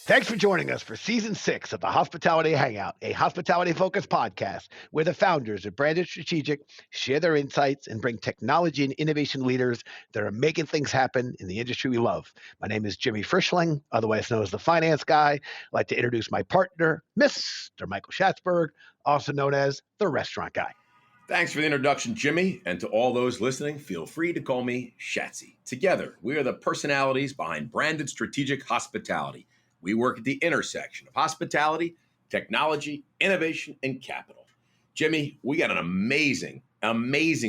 Thanks for joining us for Season 6 of the Hospitality Hangout, a hospitality-focused podcast where the founders of Branded Strategic share their insights and bring technology and innovation leaders that are making things happen in the industry we love. My name is Jimmy Frischling, otherwise known as the Finance Guy. I'd like to introduce my partner, Mr. Michael Schatzberg, also known as the Restaurant Guy. Thanks for the introduction, Jimmy. And to all those listening, feel free to call me Shatsy. Together, we are the personalities behind Branded Strategic Hospitality. We work at the intersection of hospitality, technology, innovation, and capital. Jimmy, we got an amazing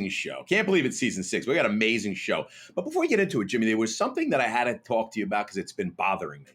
show. Can't believe it's season 6. We got an amazing show. But before we get into it, Jimmy, there was something that I had to talk to you about because it's been bothering me.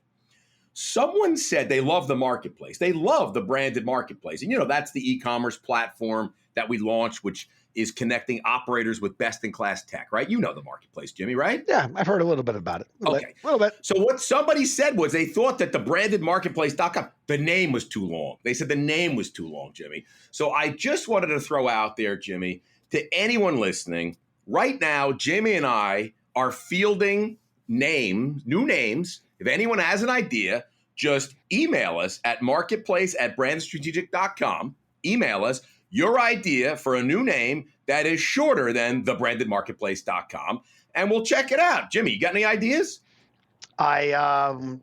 Someone said they love the marketplace. They love the branded marketplace. And, that's the e-commerce platform that we launched, which is connecting operators with best-in-class tech, right? You know the marketplace, Jimmy, right? Yeah, I've heard a little bit about it. A little bit. So what somebody said was they thought that the brandedmarketplace.com, the name was too long. They said the name was too long, Jimmy. So I just wanted to throw out there, Jimmy, to anyone listening, right now, Jimmy and I are fielding new names. If anyone has an idea, just email us at marketplace@brandstrategic.com. Email us your idea for a new name that is shorter than thebrandedmarketplace.com, and we'll check it out. Jimmy, you got any ideas? BM.com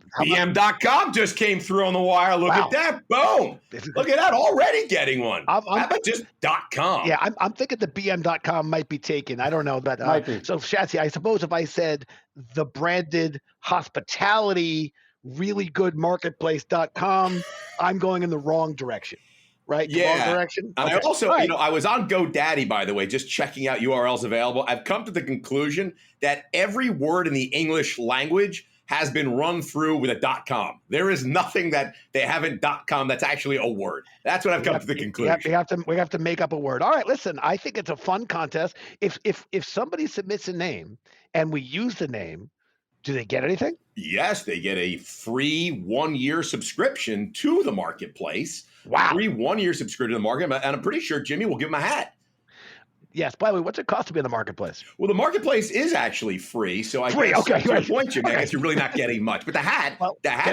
just came through on the wire. Look at that. Boom. Look at that. Already getting one. How about just .com? Yeah, I'm thinking the BM.com might be taken. I don't know. But so, Shatsy, I suppose if I said the branded hospitality, really good marketplace.com, I'm going in the wrong direction. Right? Yeah. Wrong direction? And I also, I was on GoDaddy, by the way, just checking out URLs available. I've come to the conclusion that every word in the English language has been run through with a .com. There is nothing that they haven't .com that's actually a word. That's what I've come to the conclusion. We have to make up a word. All right, listen, I think it's a fun contest. If somebody submits a name and we use the name, do they get anything? Yes, they get a free 1-year subscription to the marketplace. Wow. Free 1-year subscription to the market. And I'm pretty sure Jimmy will give him a hat. Yes. By the way, what's it cost to be in the marketplace? Well, the marketplace is actually free. So I guess to your point, Jimmy, I guess you're really not getting much. But the hat's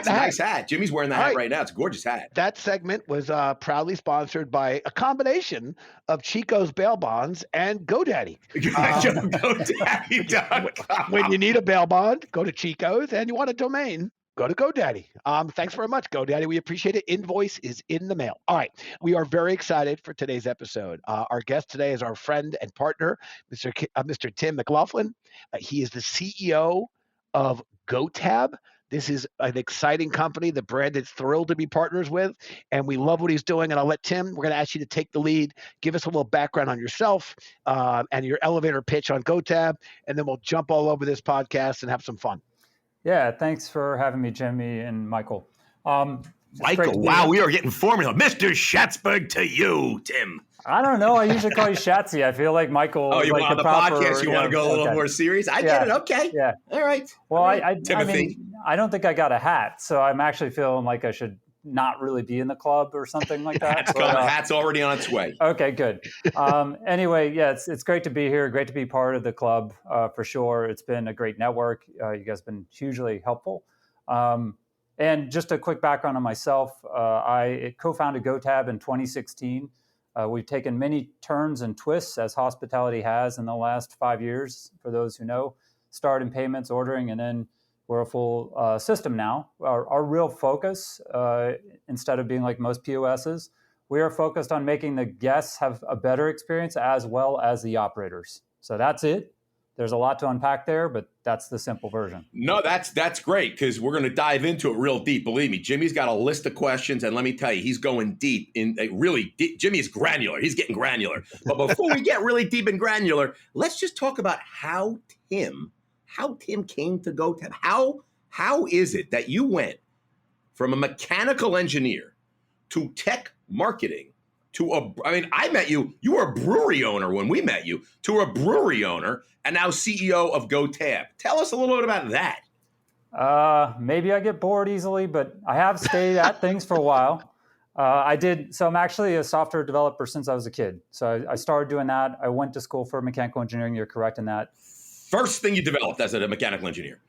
a nice hat. Jimmy's wearing the hat right now. It's a gorgeous hat. That segment was proudly sponsored by a combination of Chico's bail bonds and GoDaddy. GoDaddy.com. When you need a bail bond, go to Chico's, and you want a domain, go to GoDaddy. Thanks very much, GoDaddy. We appreciate it. Invoice is in the mail. All right. We are very excited for today's episode. Our guest today is our friend and partner, Mr. Tim McLaughlin. He is the CEO of GoTab. This is an exciting company that Branded is thrilled to be partners with, and we love what he's doing. And I'll let Tim, we're going to ask you to take the lead, give us a little background on yourself and your elevator pitch on GoTab, and then we'll jump all over this podcast and have some fun. Yeah, thanks for having me, Jimmy and Michael. Michael, wow, we are getting formula. Mr. Schatzberg to you, Tim. I don't know. I usually call you Shatsy. I feel like Michael. Oh, you want on the podcast? You want to go a little more serious? I get it. Okay. Yeah. All right. Well, Timothy. I don't think I got a hat, so I'm actually feeling like I should not really be in the club or something like that. The hat's already on its way. Okay, good. Anyway, yeah, it's great to be here. Great to be part of the club for sure. It's been a great network. You guys have been hugely helpful. And just a quick background on myself. I co-founded GoTab in 2016. We've taken many turns and twists as hospitality has in the last 5 years, for those who know. Start in payments, ordering, and then we're a full system now. Our real focus, instead of being like most POSs, we are focused on making the guests have a better experience as well as the operators. So that's it. There's a lot to unpack there, but that's the simple version. No, that's great, because we're going to dive into it real deep. Believe me, Jimmy's got a list of questions, and let me tell you, he's going deep really deep. Jimmy is granular. He's getting granular. But before we get really deep and granular, let's just talk about how Tim came to GoTab. How is it that you went from a mechanical engineer to tech marketing I met you were a brewery owner when we met you, to a brewery owner and now CEO of GoTab. Tell us a little bit about that. Maybe I get bored easily, but I have stayed at things for a while. So I'm actually a software developer since I was a kid. So I started doing that. I went to school for mechanical engineering. You're correct in that. First thing you developed as a mechanical engineer?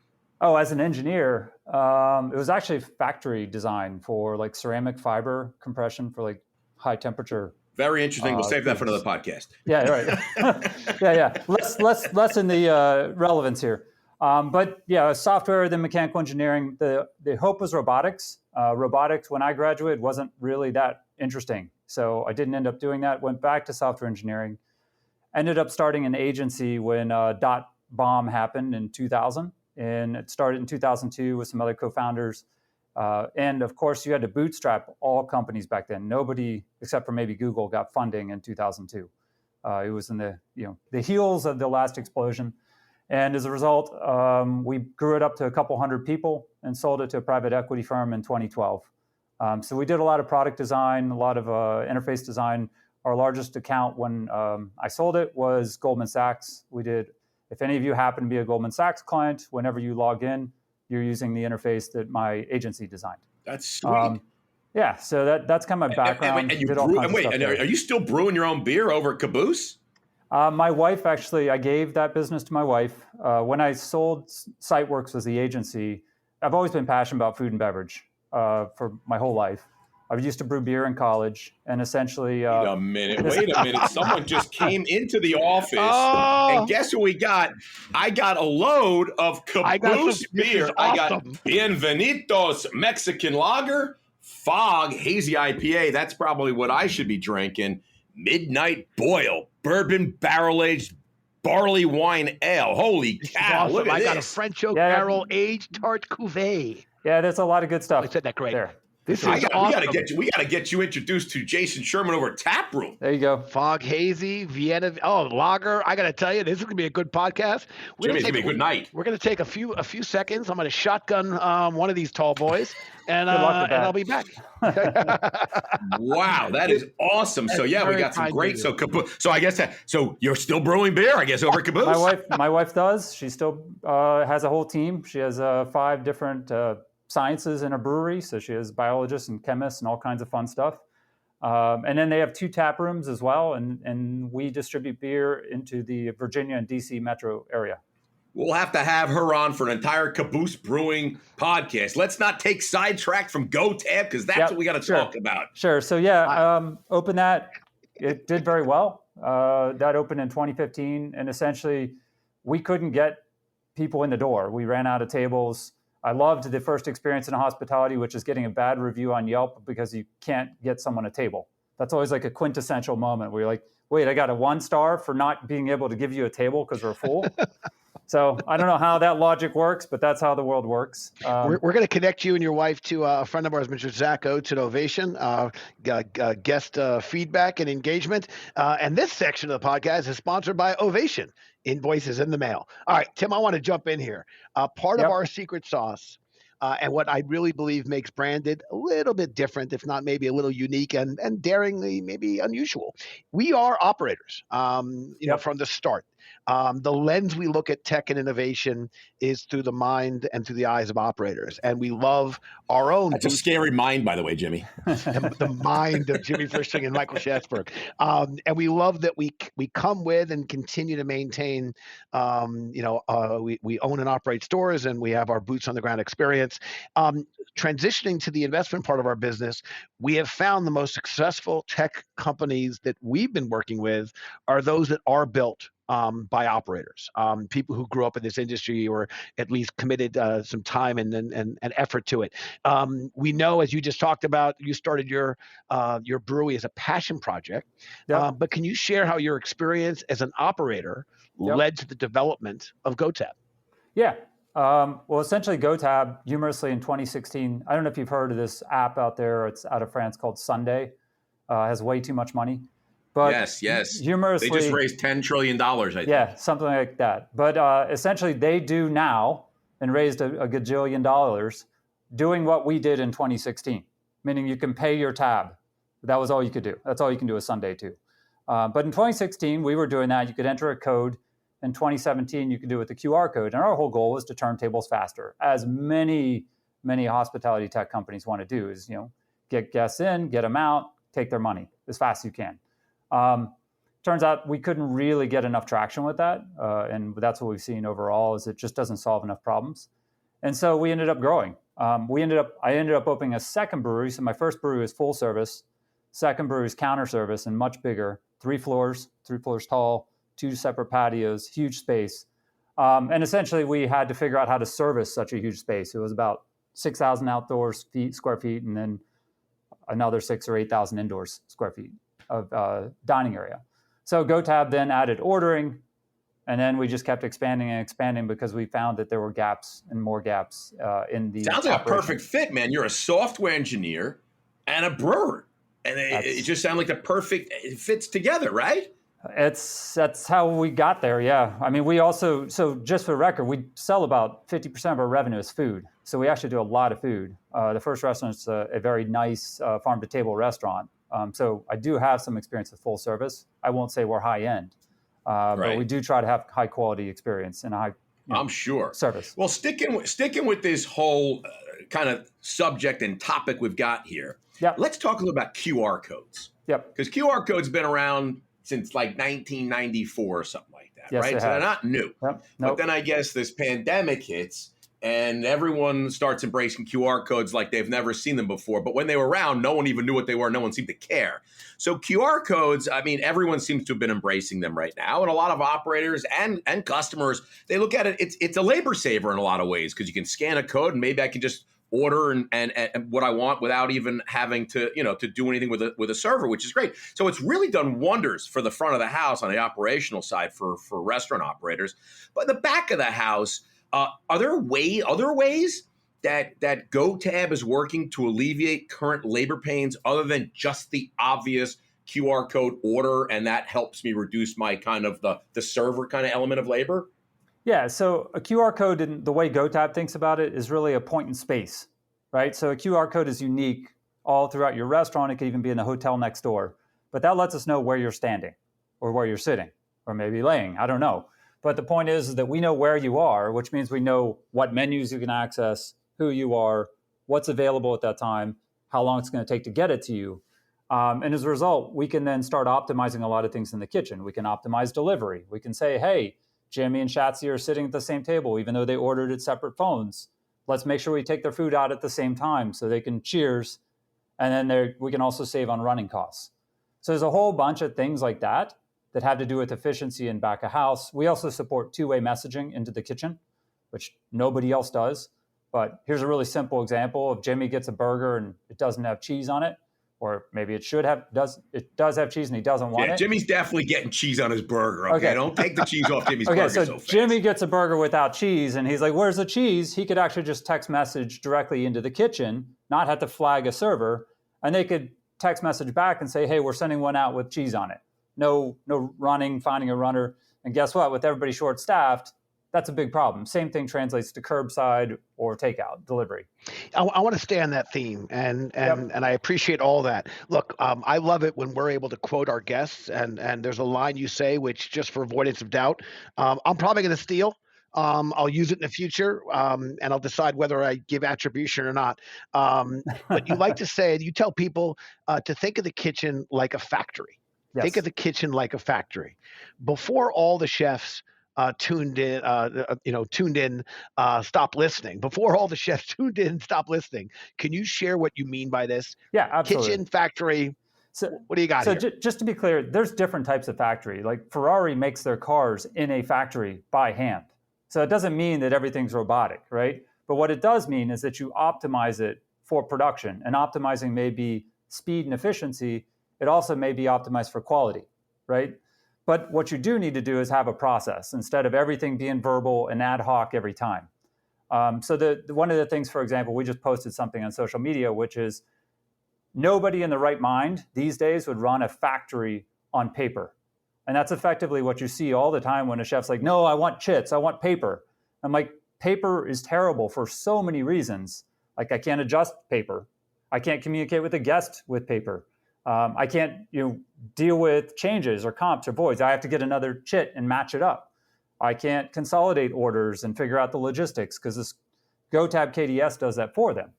Oh, as an engineer, it was actually factory design for like ceramic fiber compression for like high temperature. Very interesting. We'll save that for another podcast. Yeah, right. yeah. Less in the relevance here. But yeah, software, then mechanical engineering. The hope was robotics. Robotics, when I graduated, wasn't really that interesting. So I didn't end up doing that. Went back to software engineering. Ended up starting an agency when dot bomb happened in 2000. And it started in 2002 with some other co-founders. And of course, you had to bootstrap all companies back then. Nobody, except for maybe Google, got funding in 2002. It was in the heels of the last explosion. And as a result, we grew it up to a couple hundred people and sold it to a private equity firm in 2012. So we did a lot of product design, a lot of interface design. Our largest account when I sold it was Goldman Sachs. We did. If any of you happen to be a Goldman Sachs client, whenever you log in, you're using the interface that my agency designed. That's sweet. Yeah, so that's kind of my background. Are you still brewing your own beer over at Caboose? My wife, actually, I gave that business to my wife. When I sold SiteWorks as the agency, I've always been passionate about food and beverage for my whole life. I used to brew beer in college, and essentially... Wait a minute. Someone just came into the office, and guess who we got? I got a load of Caboose beer. Awesome. I got Bienvenidos Mexican Lager, Fog Hazy IPA. That's probably what I should be drinking. Midnight Boil, Bourbon Barrel-Aged Barley Wine Ale. Holy cow, awesome. Look at I this. got a French oak barrel aged tart cuvee. Yeah, there's a lot of good stuff. I said that great. There. This is awesome. We got to get you introduced to Jason Sherman over at Tap Room. There you go. Fog Hazy, Vienna, lager. I got to tell you, this is going to be a good podcast. Jimmy, it's going to be a good night. We're going to take a few seconds. I'm going to shotgun one of these tall boys, and I'll be back. Wow, that is awesome. So yeah, we got some great. So I guess so you're still brewing beer, I guess, over at Caboose. My wife does. She still has a whole team. She has 5 different sciences in a brewery, so she has biologists and chemists and all kinds of fun stuff. And then they have 2 tap rooms as well, and we distribute beer into the Virginia and DC metro area. We'll have to have her on for an entire Caboose Brewing podcast. Let's not take sidetracked from GoTab, because that's what we got to talk about. Sure. So opened that. It did very well. That opened in 2015, and essentially we couldn't get people in the door. We ran out of tables. I loved the first experience in hospitality, which is getting a bad review on Yelp because you can't get someone a table. That's always like a quintessential moment where you're like, wait, I got a 1 star for not being able to give you a table because we're full. So I don't know how that logic works, but that's how the world works. We're going to connect you and your wife to a friend of ours, Mr. Zach Oates at Ovation, guest feedback and engagement. And this section of the podcast is sponsored by Ovation. Invoices in the mail. All right, Tim, I want to jump in here. Part of our secret sauce and what I really believe makes Branded a little bit different, if not maybe a little unique and daringly maybe unusual. We are operators, from the start. The lens we look at tech and innovation is through the mind and through the eyes of operators. And we love our own. That's a scary mind, by the way, Jimmy. the mind of Jimmy Frischling and Michael Schatzberg. And we love that we come with and continue to maintain, we own and operate stores, and we have our boots on the ground experience. Transitioning to the investment part of our business, we have found the most successful tech companies that we've been working with are those that are built by operators, people who grew up in this industry or at least committed some time and effort to it. We know, as you just talked about, you started your brewery as a passion project, but can you share how your experience as an operator led to the development of GoTab? Yeah. Well, essentially GoTab, humorously in 2016, I don't know if you've heard of this app out there. It's out of France called Sunday. Has way too much money. But yes. Humorously, they just raised $10 trillion, I think. Yeah, something like that. But essentially, they do now and raised a gajillion dollars doing what we did in 2016, meaning you can pay your tab. That was all you could do. That's all you can do with Sunday too. But in 2016, we were doing that. You could enter a code. In 2017, you could do it with the QR code. And our whole goal was to turn tables faster, as many hospitality tech companies want to do, is get guests in, get them out, take their money as fast as you can. Turns out we couldn't really get enough traction with that. And that's what we've seen overall, is it just doesn't solve enough problems. And so we ended up growing. I ended up opening a second brewery. So my first brewery is full service. Second brewery is counter service and much bigger, 3 floors tall, 2 separate patios, huge space. And essentially we had to figure out how to service such a huge space. It was about 6,000 square feet, and then another 6,000 or 8,000 indoors square feet of dining area. So GoTab then added ordering, and then we just kept expanding and expanding because we found that there were gaps and more gaps in the Sounds like operation. a perfect fit, man. You're a software engineer and a brewer. And it just sounds like it fits together, right? That's how we got there, yeah. I mean, we also, so just for the record, we sell about 50% of our revenue as food. So we actually do a lot of food. The first restaurant is a very nice farm-to-table restaurant. So I do have some experience with full service. I won't say we're high-end, Right. but we do try to have high-quality experience and I'm sure. service. Well, sticking with this whole kind of subject and topic we've got here, let's talk a little about QR codes. Yep. Because QR codes been around since like 1994 or something like that, Yes, right? So they're not new. Yep. But then I guess this pandemic hits and everyone starts embracing QR codes like they've never seen them before. But when they were around, no one even knew what they were. No one seemed to care. So QR codes, I mean, everyone seems to have been embracing them right now. And a lot of operators and customers, they look at it, it's a labor saver in a lot of ways because you can scan a code and maybe I can just order and what I want without even having to, to do anything with a server, which is great. So it's really done wonders for the front of the house on the operational side for restaurant operators. But in the back of the house, are there other ways that GoTab is working to alleviate current labor pains other than just the obvious QR code order, and that helps me reduce my kind of the server kind of element of labor? Yeah, so a QR code, in the way GoTab thinks about it, is really a point in space, right? So a QR code is unique all throughout your restaurant. It could even be in the hotel next door. But that lets us know where you're standing or where you're sitting or maybe laying. I don't know. But the point is that we know where you are, which means we know what menus you can access, who you are, what's available at that time, how long it's going to take to get it to you. And as a result, we can then start optimizing a lot of things in the kitchen. We can optimize delivery. We can say, hey, Jimmy and Schatzy are sitting at the same table, even though they ordered at separate phones. Let's make sure we take their food out at the same time so they can cheers. And then we can also save on running costs. So there's a whole bunch of things like that have to do with efficiency in back of house. We also support two-way messaging into the kitchen, which nobody else does. But here's a really simple example. If Jimmy gets a burger and it doesn't have cheese on it, or maybe it does have cheese and he doesn't want it. Jimmy's definitely getting cheese on his burger. Okay. Don't take the cheese off Jimmy's burger so fast. Jimmy gets a burger without cheese and he's like, where's the cheese? He could actually just text message directly into the kitchen, not have to flag a server, and they could text message back and say, hey, we're sending one out with cheese on it. No running, finding a runner. And guess what? With everybody short-staffed, that's a big problem. Same thing translates to curbside or takeout delivery. I want to stay on that theme, and I appreciate all that. Look, I love it when we're able to quote our guests, and there's a line you say, which just for avoidance of doubt, I'm probably going to steal. I'll use it in the future, and I'll decide whether I give attribution or not. But you like to say, you tell people to think of the kitchen like a factory. Yes. Think of the kitchen like a factory. Before all the chefs tuned in, stop listening. Before all the chefs tuned in, stop listening. Can you share what you mean by this? Yeah, absolutely. Kitchen, factory. So, what do you got here? So just to be clear, there's different types of factory. Like Ferrari makes their cars in a factory by hand. So it doesn't mean that everything's robotic, right? But what it does mean is that you optimize it for production. And optimizing may be speed and efficiency. It also may be optimized for quality, right? But what you do need to do is have a process instead of everything being verbal and ad hoc every time. So one of the things, for example, we just posted something on social media, which is nobody in the right mind these days would run a factory on paper. And that's effectively what you see all the time when a chef's like, no, I want chits, I want paper. I'm like, paper is terrible for so many reasons. Like I can't adjust paper. I can't communicate with a guest with paper. I can't deal with changes or comps or voids. I have to get another chit and match it up. I can't consolidate orders and figure out the logistics because this GoTab KDS does that for them.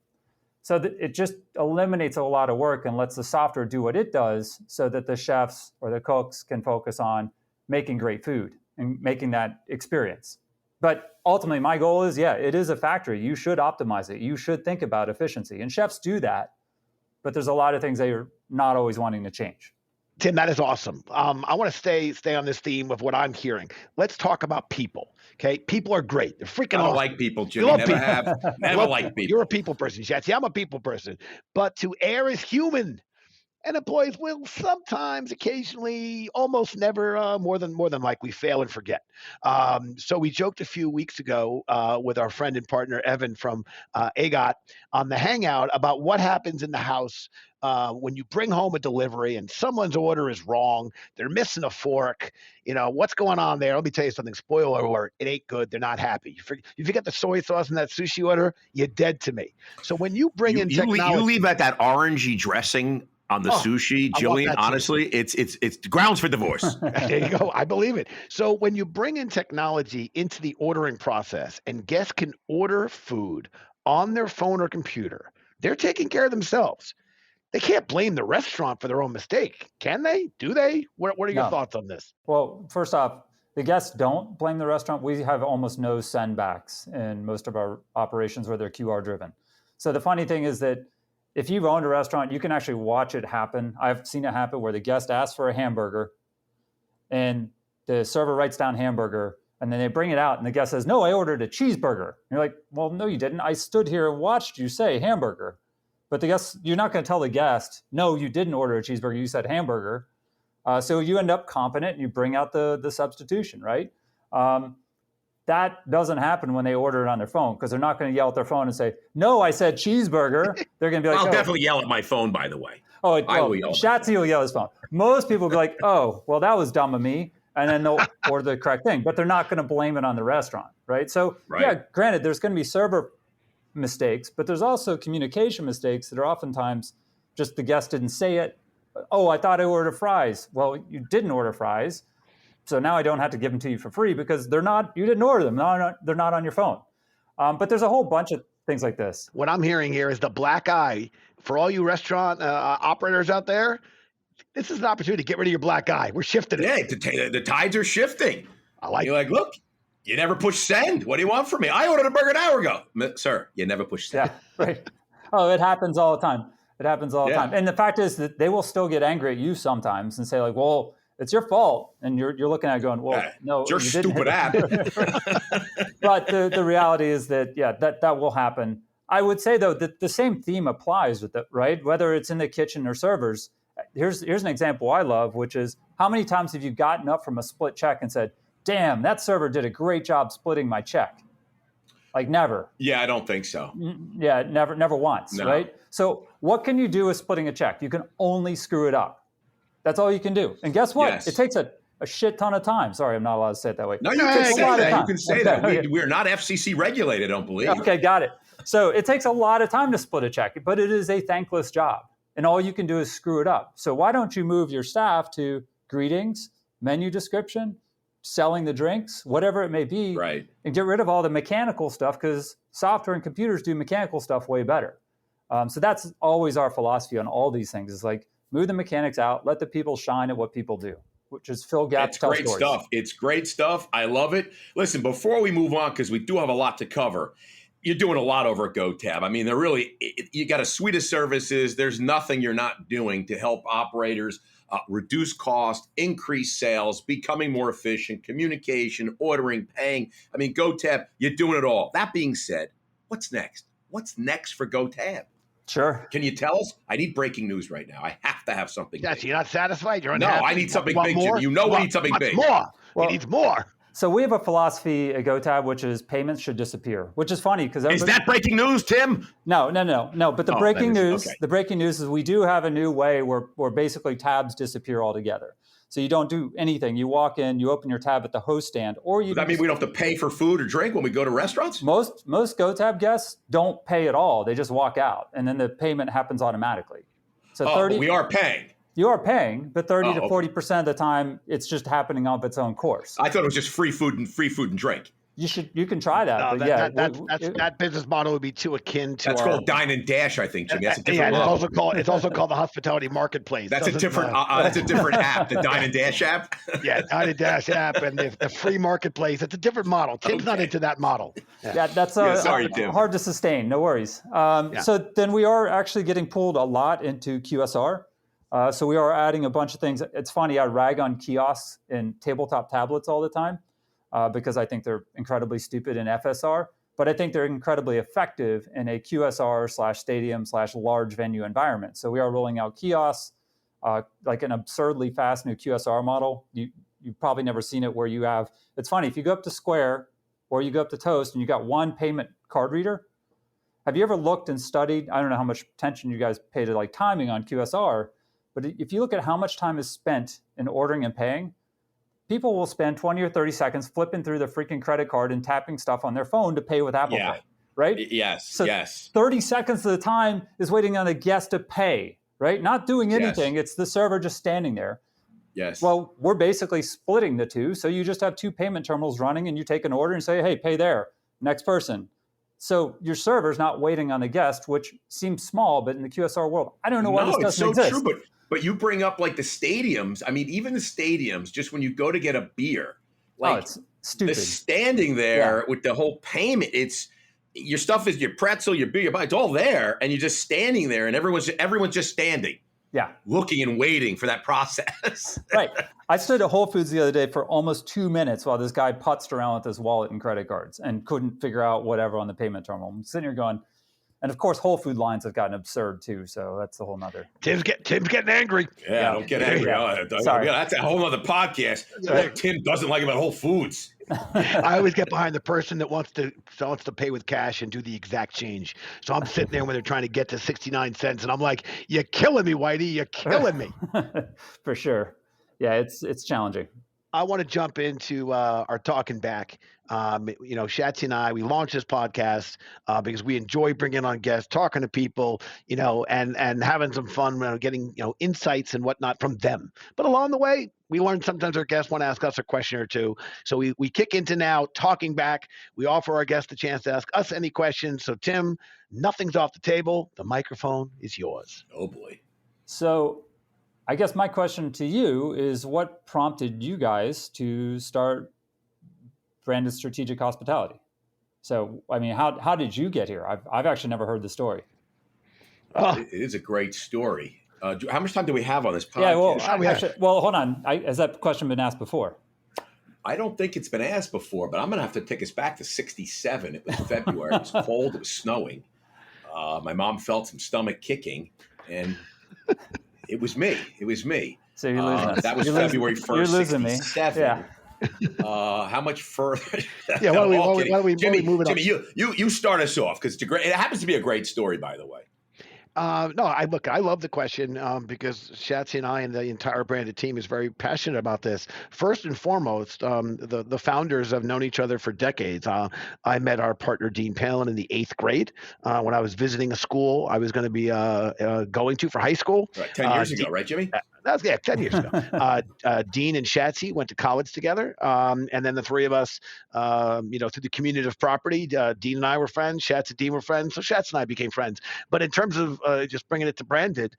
So it just eliminates a lot of work and lets the software do what it does so that the chefs or the cooks can focus on making great food and making that experience. But ultimately, my goal is, it is a factory. You should optimize it. You should think about efficiency. And chefs do that, but there's a lot of things they are not always wanting to change. Tim, that is awesome. I want to stay on this theme of what I'm hearing. Let's talk about people. Okay, people are great. They're freaking I don't awesome. like people, Jimmy. Never people. have. Never like people. You're a people person, Schatzberg. I'm a people person. But to err is human. And employees will sometimes, occasionally, almost never, more than likely, fail and forget. So we joked a few weeks ago with our friend and partner Evan from AGOT on the Hangout about what happens in the house when you bring home a delivery and someone's order is wrong. They're missing a fork. What's going on there? Let me tell you something. Spoiler alert: it ain't good. They're not happy. You forget the soy sauce in that sushi order, you're dead to me. So when you bring in technology, you leave at that orangey dressing on the sushi, Jillian, honestly, it's grounds for divorce. There you go. I believe it. So when you bring in technology into the ordering process and guests can order food on their phone or computer, they're taking care of themselves. They can't blame the restaurant for their own mistake, can they? Do they? What are your thoughts on this? Well, first off, the guests don't blame the restaurant. We have almost no sendbacks in most of our operations where they're QR driven. So the funny thing is that if you've owned a restaurant, you can actually watch it happen. I've seen it happen where the guest asks for a hamburger and the server writes down hamburger and then they bring it out and the guest says, "No, I ordered a cheeseburger." And you're like, "Well, no, you didn't. I stood here and watched you say hamburger." But the guest, you're not going to tell the guest, "No, you didn't order a cheeseburger. You said hamburger." So you end up competent and you bring out the substitution, right? That doesn't happen when they order it on their phone because they're not going to yell at their phone and say, "No, I said cheeseburger." They're going to be like, I'll definitely yell at my phone, by the way. I will yell. Shatsy will yell at his phone. Most people will be like, "Oh, well, that was dumb of me." And then they'll order the correct thing, but they're not going to blame it on the restaurant, right? So, granted, there's going to be server mistakes, but there's also communication mistakes that are oftentimes just the guest didn't say it. "Oh, I thought I ordered fries." Well, you didn't order fries. So now I don't have to give them to you for free because you didn't order them. They're not on your phone. But there's a whole bunch of things like this. What I'm hearing here is the black eye for all you restaurant operators out there. This is an opportunity to get rid of your black eye. We're shifting it. Yeah, the tides are shifting. You're like, look, you never push send. What do you want from me? I ordered a burger an hour ago. Sir, you never push send. Yeah, right. Oh, it happens all the time. It happens all the time. And the fact is that they will still get angry at you sometimes and say like, "Well, it's your fault." And you're looking at it going, "Well, no, it's your stupid app." But the reality is that, that will happen. I would say, though, that the same theme applies with it, right? Whether it's in the kitchen or servers. Here's an example I love, which is how many times have you gotten up from a split check and said, "Damn, that server did a great job splitting my check"? Like never. Yeah, I don't think so. Yeah, never once, right? So what can you do with splitting a check? You can only screw it up. That's all you can do. And guess what? Yes. It takes a shit ton of time. Sorry, I'm not allowed to say it that way. No, you can say that. You can say that. We're not FCC regulated, I don't believe. Okay, got it. So it takes a lot of time to split a check, but it is a thankless job. And all you can do is screw it up. So why don't you move your staff to greetings, menu description, selling the drinks, whatever it may be, right, and get rid of all the mechanical stuff because software and computers do mechanical stuff way better. So that's always our philosophy on all these things is like move the mechanics out, let the people shine at what people do, which is fill gaps, tell stories. It's great stuff. I love it. Listen, before we move on, because we do have a lot to cover, you're doing a lot over at GoTab. I mean, you got a suite of services. There's nothing you're not doing to help operators reduce cost, increase sales, becoming more efficient, communication, ordering, paying. I mean, GoTab, you're doing it all. That being said, what's next? What's next for GoTab? Sure. Can you tell us? I need breaking news right now. I have to have something big. You're not satisfied? You're unhappy? No, I need something big, Jim. You know we need something big. More. He needs more. So we have a philosophy at GoTab, which is payments should disappear, which is funny because is that breaking news, Tim? No. But the breaking news is we do have a new way where basically tabs disappear altogether. So you don't do anything. You walk in, you open your tab at the host stand, or you. Does that mean we don't have to pay for food or drink when we go to restaurants? Most GoTab guests don't pay at all. They just walk out, and then the payment happens automatically. So we are paying. You are paying, but 30 to 40% of the time, it's just happening of its own course. I thought it was just free food and drink. You can try that. No, But yeah, that business model would be too akin to That's our. called Dine and Dash, I think, Jimmy. That's a different Yeah, model. it's also called the Hospitality Marketplace. That's a different app, the Dine and Dash app. Yeah, Dine and Dash app and the free marketplace. It's a different model. Tim's not into that model. Yeah, that's sorry, Tim. hard to sustain. No worries. So then we are actually getting pulled a lot into QSR. So we are adding a bunch of things. It's funny, I rag on kiosks and tabletop tablets all the time because I think they're incredibly stupid in FSR, but I think they're incredibly effective in a QSR/stadium/large venue environment. So we are rolling out kiosks, like an absurdly fast new QSR model. You've probably never seen it where you have, it's funny, if you go up to Square or you go up to Toast and you got one payment card reader, have you ever looked and studied, I don't know how much attention you guys pay to like timing on QSR, but if you look at how much time is spent in ordering and paying, people will spend 20 or 30 seconds flipping through their freaking credit card and tapping stuff on their phone to pay with Apple Pay, right? Yes, so yes. 30 seconds of the time is waiting on the guest to pay, right? Not doing anything. It's the server just standing there. Yes. Well, we're basically splitting the two. So you just have two payment terminals running and you take an order and say, hey, pay there, next person. So your server's not waiting on the guest, which seems small, but in the QSR world, I don't know why this doesn't exist. No, it's so true, but you bring up like the stadiums. I mean, even the stadiums, just when you go to get a beer, like it's stupid. The standing there with the whole payment, it's your stuff is your pretzel, your beer, your bite, it's all there, and you're just standing there, and everyone's just standing. Yeah. Looking and waiting for that process. Right. I stood at Whole Foods the other day for almost 2 minutes while this guy putzed around with his wallet and credit cards and couldn't figure out whatever on the payment terminal. I'm sitting here going, and of course, Whole Food lines have gotten absurd too. So that's a whole nother. Tim's getting angry. Yeah, don't get angry. Sorry. That's a whole other podcast. Right. Tim doesn't like about Whole Foods. I always get behind the person that wants to pay with cash and do the exact change. So I'm sitting there when they're trying to get to 69 cents, and I'm like, "You're killing me, Whitey. You're killing me." For sure. Yeah, it's challenging. I want to jump into our talking back. Shatsy and I, we launched this podcast because we enjoy bringing on guests, talking to people, and having some fun, getting, insights and whatnot from them. But along the way, we learn sometimes our guests want to ask us a question or two. So we kick into now talking back. We offer our guests the chance to ask us any questions. So Tim, nothing's off the table. The microphone is yours. Oh boy. So I guess my question to you is, what prompted you guys to start Branded Strategic Hospitality? So, I mean, how did you get here? I've actually never heard the story. It is a great story. How much time do we have on this podcast? Yeah, well, hold on. Has that question been asked before? I don't think it's been asked before, but I'm going to have to take us back to 1967. It was February. It was cold. It was snowing. My mom felt some stomach kicking, and it was me. So you're losing us. That was February 1st, You're losing me. Yeah. How much further? Yeah, why don't we move it on? Jimmy, you start us off because it happens to be a great story, by the way. I love the question because Shatsy and I and the entire Branded team is very passionate about this. First and foremost, the founders have known each other for decades. I met our partner, Dean Palin, in the 8th grade when I was visiting a school I was going to be going to for high school. Right, 10 years ago, right, Jimmy? That was 10 years ago. Dean and Shatsy went to college together. And then the three of us, through the community of property, Dean and I were friends, Shatsy and Dean were friends. So Shatsy and I became friends. But in terms of just bringing it to Branded,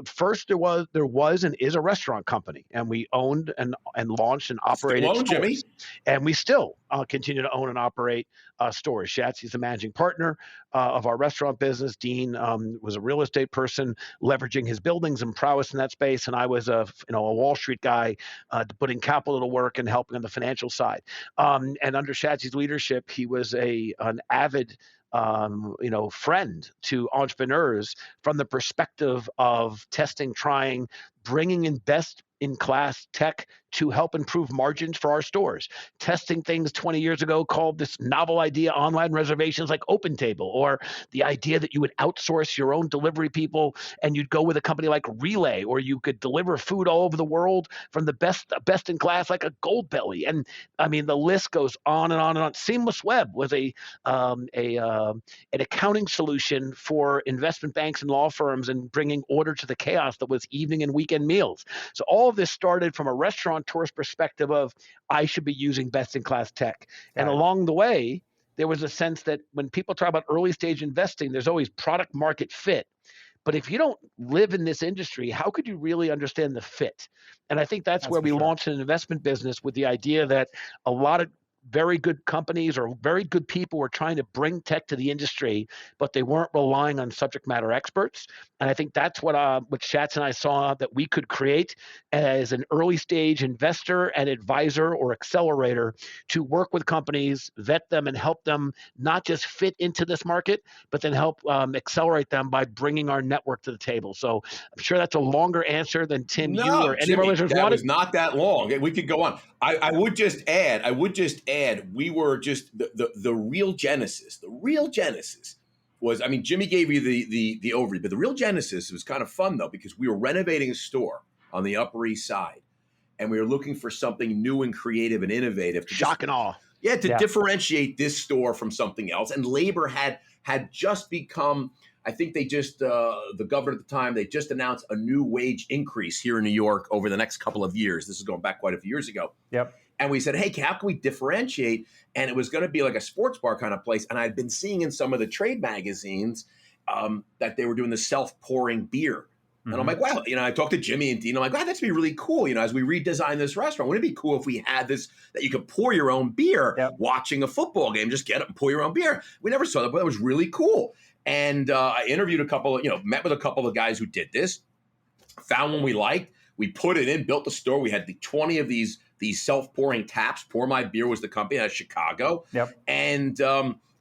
first there was and is a restaurant company, and we owned and launched and operated stores. Jimmy. And we still continue to own and operate stores. Shatsy is the managing partner of our restaurant business. Dean was a real estate person, leveraging his buildings and prowess in that space, and I was a Wall Street guy, putting capital to work and helping on the financial side. And under Shatsy's leadership, he was an avid friend to entrepreneurs from the perspective of testing, trying, bringing in best-in-class tech to help improve margins for our stores. Testing things 20 years ago called this novel idea, online reservations like OpenTable, or the idea that you would outsource your own delivery people and you'd go with a company like Relay, or you could deliver food all over the world from the best in class like a Goldbelly. And I mean, the list goes on and on and on. Seamless Web was an accounting solution for investment banks and law firms and bringing order to the chaos that was evening and weekend meals. So all of this started from a restaurateur tourist perspective of, I should be using best-in-class tech. And Right. along the way, there was a sense that when people talk about early stage investing, there's always product market fit. But if you don't live in this industry, how could you really understand the fit? And I think that's where for we sure. launched an investment business with the idea that a lot of very good companies or very good people were trying to bring tech to the industry, but they weren't relying on subject matter experts. And I think that's what Schatz and I saw that we could create as an early stage investor and advisor or accelerator to work with companies, vet them, and help them not just fit into this market, but then help accelerate them by bringing our network to the table. So I'm sure that's a longer answer than Tim, you or any of our listeners that wanted. was not that long. We could go on. I would just add, we were just the real genesis. The real genesis was, I mean, Jimmy gave you the overview, but the real genesis was kind of fun though, because we were renovating a store on the Upper East Side, and we were looking for something new and creative and innovative. Shock and awe. Yeah, to differentiate this store from something else. And labor had just become, I think they just, the governor at the time, they just announced a new wage increase here in New York over the next couple of years. This is going back quite a few years ago. Yep. And we said, hey, how can we differentiate? And it was going to be like a sports bar kind of place. And I'd been seeing in some of the trade magazines that they were doing the self-pouring beer. And I'm like, wow, I talked to Jimmy and Dean. I'm like, wow, that's be really cool. As we redesign this restaurant, wouldn't it be cool if we had this, that you could pour your own beer watching a football game, just get up and pour your own beer. We never saw that, but that was really cool. And I interviewed a couple of, met with a couple of guys who did this, found one we liked. We put it in, built the store. We had 20 of these self-pouring taps. Pour My Beer was the company out of Chicago. Yep.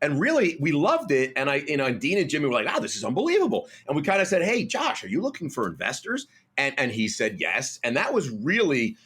And really, we loved it. And and Dean and Jimmy were like, "Oh, this is unbelievable." And we kind of said, "Hey, Josh, are you looking for investors?" And he said yes. And that was really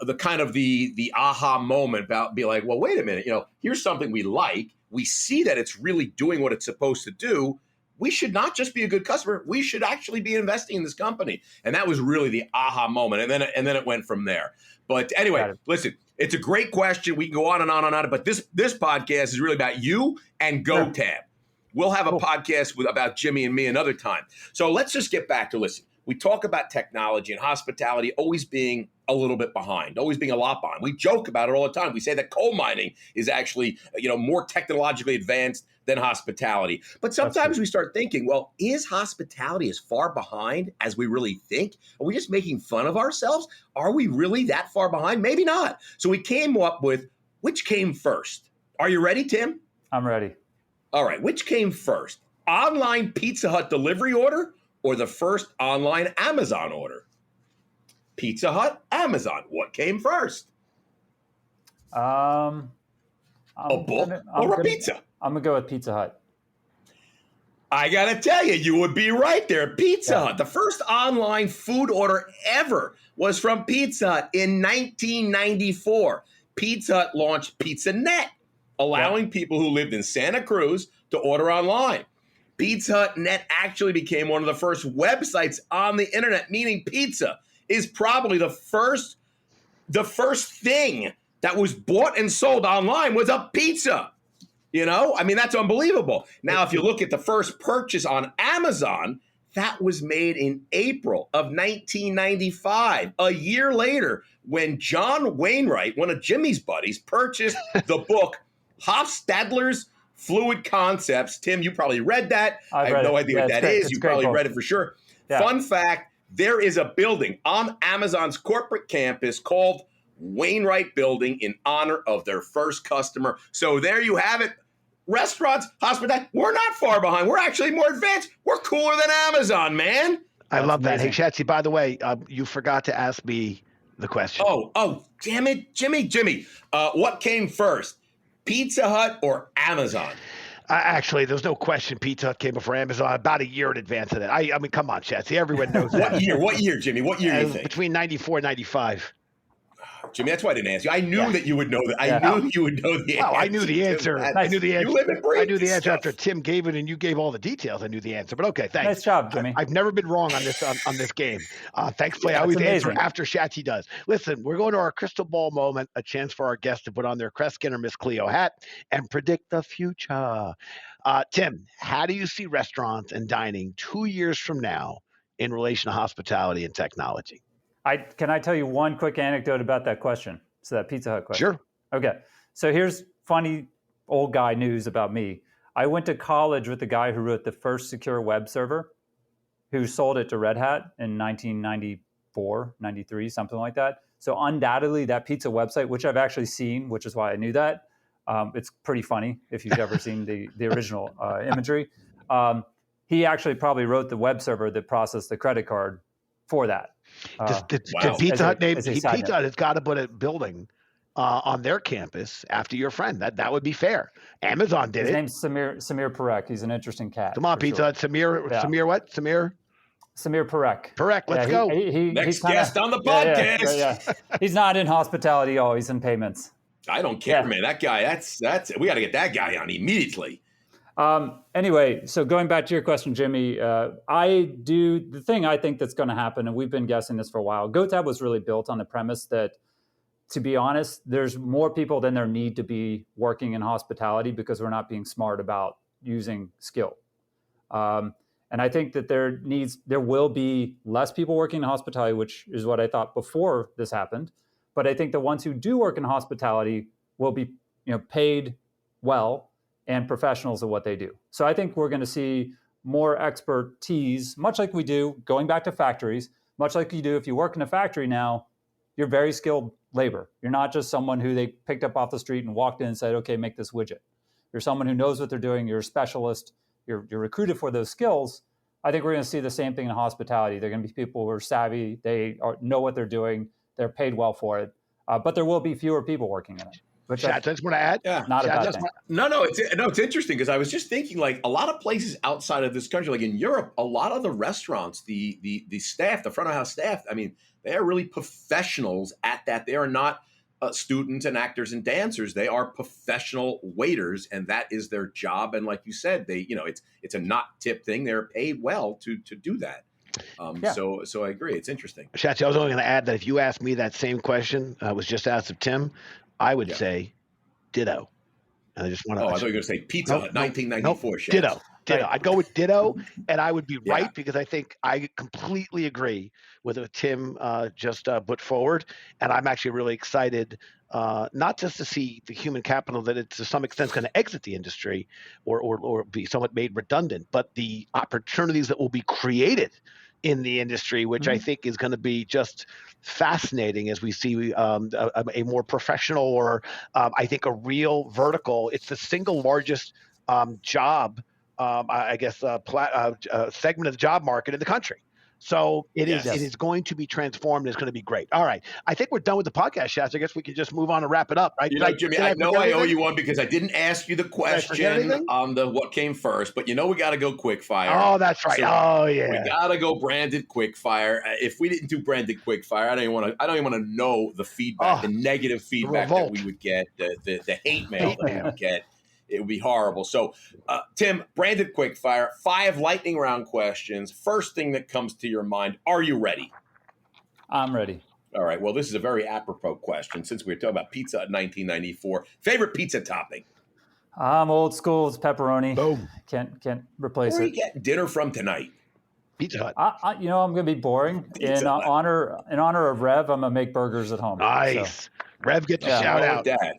the kind of the aha moment about be like, "Well, wait a minute. Here's something we like. We see that it's really doing what it's supposed to do. We should not just be a good customer. We should actually be investing in this company." And that was really the aha moment. And then it went from there. But anyway, listen. It's a great question. We can go on and on and on, but this podcast is really about you and GoTab. Sure. We'll have a podcast about Jimmy and me another time. So let's just get back to listen. We talk about technology and hospitality always being a little bit behind, always being a lot behind. We joke about it all the time. We say that coal mining is actually, more technologically advanced than hospitality. But sometimes we start thinking, well, is hospitality as far behind as we really think? Are we just making fun of ourselves? Are we really that far behind? Maybe not. So we came up with, which came first? Are you ready, Tim? I'm ready. All right. Which came first? Online Pizza Hut delivery order or the first online Amazon order? Pizza Hut, Amazon. What came first? A book or a pizza? I'm going to go with Pizza Hut. I got to tell you, you would be right there. Pizza Hut. The first online food order ever was from Pizza Hut in 1994. Pizza Hut launched PizzaNet, allowing people who lived in Santa Cruz to order online. Pizza Hut Net actually became one of the first websites on the internet, meaning pizza is probably the first thing that was bought and sold online was a pizza. That's unbelievable. Now, if you look at the first purchase on Amazon, that was made in April of 1995, a year later, when John Wainwright, one of Jimmy's buddies, purchased the book Hofstadler's Fluid Concepts. Tim, you probably read that. I have no idea what that is. You probably read it for sure. Yeah. Fun fact, there is a building on Amazon's corporate campus called Wainwright Building in honor of their first customer. So there you have it. Restaurants, hospitality, we're not far behind. We're actually more advanced. We're cooler than Amazon, man. I love that. Hey, Schatzy, by the way, you forgot to ask me the question. Oh, damn it, Jimmy. What came first, Pizza Hut or Amazon? Actually, there's no question Pizza Hut came before Amazon about a year in advance of that. I mean, come on, Schatzy. Everyone knows that. What year, Jimmy? What year do you think? Between 94 and 95. Jimmy, that's why I didn't ask you. I knew that you would know that. I knew you would know the answer. Well, I knew the answer. I knew the answer. You live and breathe I knew the answer stuff. after Tim gave it and you gave all the details. I knew the answer. But okay, thanks. Nice job, Jimmy. I've never been wrong on this game. Thankfully, I always answer after Schatzy does. Listen, we're going to our crystal ball moment, a chance for our guests to put on their Kreskin or Miss Cleo hat and predict the future. Tim, how do you see restaurants and dining 2 years from now in relation to hospitality and technology? Can I tell you one quick anecdote about that question? So that Pizza Hut question. Sure. Okay. So here's funny old guy news about me. I went to college with the guy who wrote the first secure web server, who sold it to Red Hat in 1994, 93, something like that. So undoubtedly that pizza website, which I've actually seen, which is why I knew that, it's pretty funny if you've ever seen the original imagery. He actually probably wrote the web server that processed the credit card for that. Did Pizza Hut Pizza Hut has got to put a building on their campus after your friend. That would be fair. Amazon did His it. name's Samir Parekh. He's an interesting cat. Come on, Pizza Hut. Samir what? Samir Parekh. Parekh, let's go. Next guest on the podcast. Yeah. He's not in hospitality. Oh, he's in payments. I don't care, man. That guy, that's we got to get that guy on immediately. Anyway, so going back to your question, Jimmy, the thing I think that's going to happen, and we've been guessing this for a while. GoTab was really built on the premise that, to be honest, there's more people than there need to be working in hospitality because we're not being smart about using skill. And I think that there will be less people working in hospitality, which is what I thought before this happened. But I think the ones who do work in hospitality will be, paid well and professionals at what they do. So I think we're going to see more expertise, much like we do going back to factories, much like you do if you work in a factory now, you're very skilled labor. You're not just someone who they picked up off the street and walked in and said, okay, make this widget. You're someone who knows what they're doing. You're a specialist. You're recruited for those skills. I think we're going to see the same thing in hospitality. They're going to be people who are savvy. They know what they're doing. They're paid well for it. But there will be fewer people working in it. Which I just want to add. Yeah, not a bad thing. No, it's interesting because I was just thinking, like, a lot of places outside of this country, like in Europe, a lot of the restaurants, the staff, the front of house staff, I mean, they are really professionals at that. They are not students and actors and dancers. They are professional waiters, and that is their job. And like you said, it's a not tip thing. They're paid well to do that. So I agree. It's interesting. Schatzy, I was only going to add that if you asked me that same question, was just asked of Tim, I would say ditto. And I just want to. I thought you were going to say Pizza Hut, 1994. Nope, ditto. Right. I'd go with ditto, and I would be right because I think I completely agree with what Tim just put forward. And I'm actually really excited, not just to see the human capital that it to some extent is going to exit the industry or be somewhat made redundant, but the opportunities that will be created in the industry, which I think is going to be just fascinating as we see a more professional or I think a real vertical. It's the single largest job, I guess, segment of the job market in the country. So it is going to be transformed. It's going to be great. All right. I think we're done with the podcast, Shaz. I guess we could just move on and wrap it up, right? Jimmy, I know I owe you one because I didn't ask you the question on the what came first, but we got to go quick fire. Oh, that's right. So we got to go branded quick fire. If we didn't do branded quick fire, I don't even want to know the feedback, the negative feedback that we would get, the hate mail that we would get. It would be horrible. So, Tim, branded quickfire, 5 lightning round questions. First thing that comes to your mind, are you ready? I'm ready. All right. Well, this is a very apropos question since we were talking about pizza in 1994. Favorite pizza topping? I'm old school. It's pepperoni. Boom. Can't replace it. Where are you getting dinner from tonight? Pizza Hut. I'm going to be boring. In honor of Rev, I'm going to make burgers at home. Nice. So. Rev gets a shout out. Dad.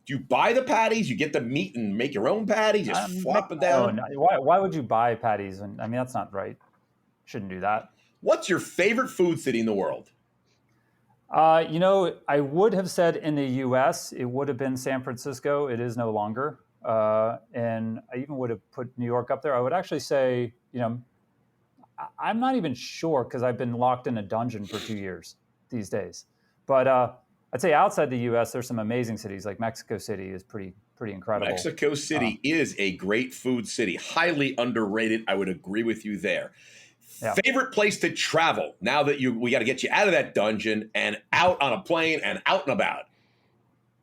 You buy the patties, you get the meat and make your own patty, just flop it down. No. Why would you buy patties? I mean, that's not right. Shouldn't do that. What's your favorite food city in the world? I would have said in the U.S., it would have been San Francisco. It is no longer. And I even would have put New York up there. I would actually say, I'm not even sure because I've been locked in a dungeon for 2 years these days. But I'd say outside the U.S., there's some amazing cities. Like Mexico City is pretty incredible. Mexico City is a great food city, highly underrated. I would agree with you there. Yeah. Favorite place to travel now that we got to get you out of that dungeon and out on a plane and out and about?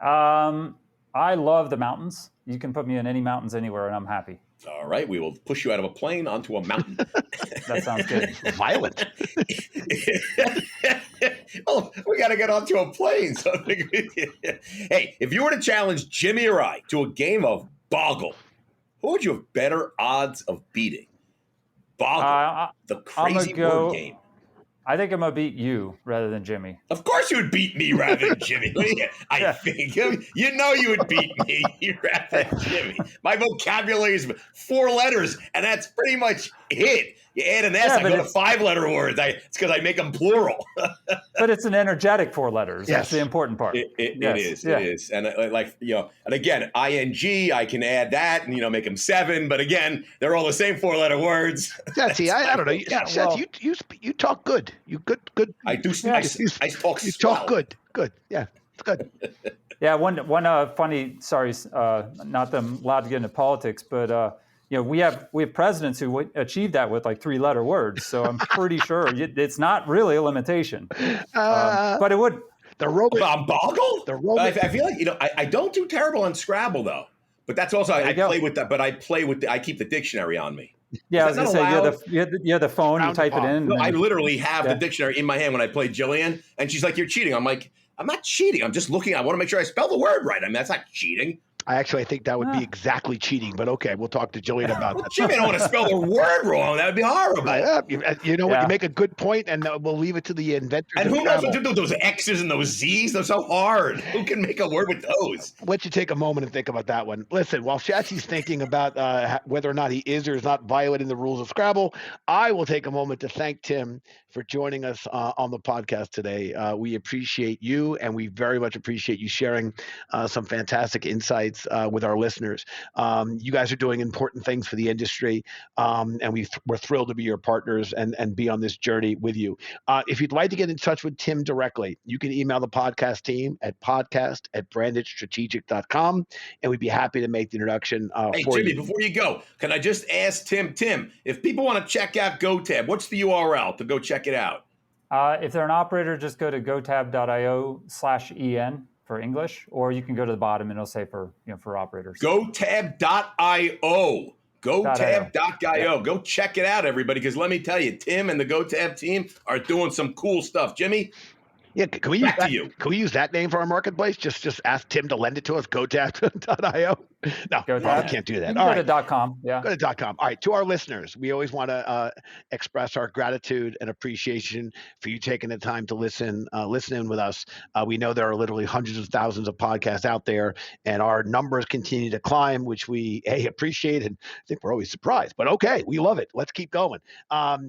I love the mountains. You can put me in any mountains anywhere, and I'm happy. All right, we will push you out of a plane onto a mountain. That sounds good. Violent. Well, we got to get onto a plane. So hey, if you were to challenge Jimmy or I to a game of Boggle, who would you have better odds of beating? Boggle, the crazy word game. I think I'm gonna beat you rather than Jimmy. Of course you would beat me rather than Jimmy. I think you know you would beat me rather than Jimmy. My vocabulary is 4 letters, and that's pretty much it. You add an S, I go to 5-letter words. It's because I make them plural. But it's an energetic 4 letters. Yes. That's the important part. It is. And and again, ing, I can add that and, make them 7. But again, they're all the same 4-letter words. Schatzzy, I don't know. Schatzzy, you talk good. You good. I do. I talk. You talk good. Good. Yeah, it's good. Yeah. One funny. Sorry, not them allowed to get into politics, but we have presidents who achieve that with like 3-letter words. So I'm pretty sure it's not really a limitation, but it would. The robot. Boggle? The robot. I feel like, I don't do terrible on Scrabble though, but that's also, I play with that, but I keep the dictionary on me. Yeah, I was going to say, you have the phone, you type it in. No, I literally have the dictionary in my hand when I play Jillian, and she's like, "You're cheating." I'm like, "I'm not cheating. I'm just looking. I want to make sure I spell the word right. I mean, that's not cheating." I think that would be exactly cheating, but okay, we'll talk to Jillian about that. Jimmy, I don't want to spell the word wrong. That would be horrible. You know what? You make a good point, and we'll leave it to the inventors. And who knows what to do? Those X's and those Z's, they're so hard. Who can make a word with those? Why don't you take a moment and think about that one? Listen, while Shatzy's thinking about whether or not he is or is not violating the rules of Scrabble, I will take a moment to thank Tim for joining us on the podcast today. We appreciate you, and we very much appreciate you sharing some fantastic insights with our listeners. You guys are doing important things for the industry, and we're thrilled to be your partners and be on this journey with you. If you'd like to get in touch with Tim directly, you can email the podcast team at podcast@brandedstrategic.com, and we'd be happy to make the introduction Hey, for Jimmy, you. before you go, can I just ask Tim, if people want to check out GoTab, what's the URL to go check it out? If they're an operator, just go to gotab.io/en for English, or you can go to the bottom and it'll say for operators. GoTab.io. GoTab.io. Go check it out, everybody, because let me tell you, Tim and the GoTab team are doing some cool stuff. Jimmy? Yeah, can we use that name for our marketplace? Just ask Tim to lend it to us, gotab.io. No, we can't do that. All right. Go to .com. Yeah. Go to .com. All right. To our listeners, we always want to express our gratitude and appreciation for you taking the time to listen in with us. We know there are literally hundreds of thousands of podcasts out there, and our numbers continue to climb, which we appreciate, and I think we're always surprised. But okay, we love it. Let's keep going.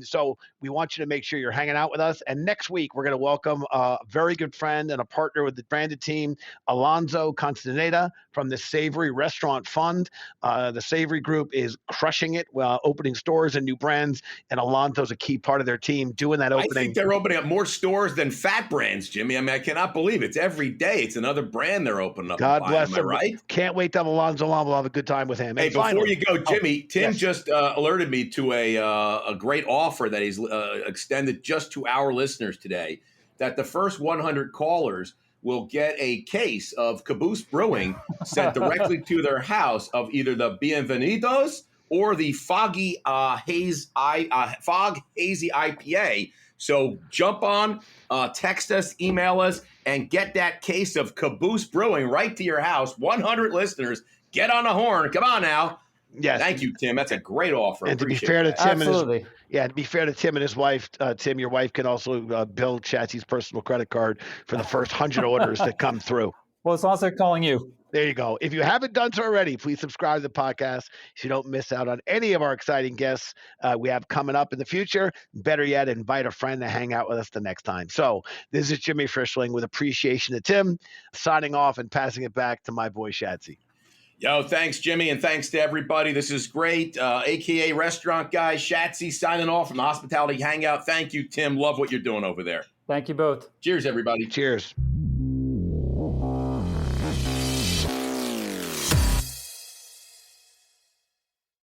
So we want you to make sure you're hanging out with us. And next week, we're going to welcome a very good friend and a partner with the branded team, Alonzo Constaneda from the Savory Restaurant Fund. The Savory Group is crushing it, opening stores and new brands, and Alonzo's a key part of their team doing that opening. I think they're opening up more stores than fat brands, Jimmy. I mean, I cannot believe it. It's every day. It's another brand they're opening up. God bless him. Am I right? Can't wait to have Alonzo on. We'll have a good time with him. Hey, before you go, Jimmy, Tim yes. just alerted me to a great offer that he's extended just to our listeners today, that the first 100 callers will get a case of Caboose Brewing sent directly to their house of either the Bienvenidos or the Fog Hazy IPA. So jump on, text us, email us, and get that case of Caboose Brewing right to your house. 100 listeners, get on the horn. Come on now. Yes. Thank you, Tim. That's a great offer. And to be fair to Tim Absolutely. to be fair to Tim and his wife, Tim, your wife can also bill Shatzy's personal credit card for the first 100 orders that come through. Well, it's also calling you. There you go. If you haven't done so already, please subscribe to the podcast so you don't miss out on any of our exciting guests we have coming up in the future. Better yet, invite a friend to hang out with us the next time. So this is Jimmy Frischling with appreciation to Tim, signing off and passing it back to my boy Schatzzy. Yo, thanks, Jimmy, and thanks to everybody. This is great. AKA Restaurant Guy, Schatzzy signing off from the Hospitality Hangout. Thank you, Tim. Love what you're doing over there. Thank you both. Cheers, everybody. Cheers.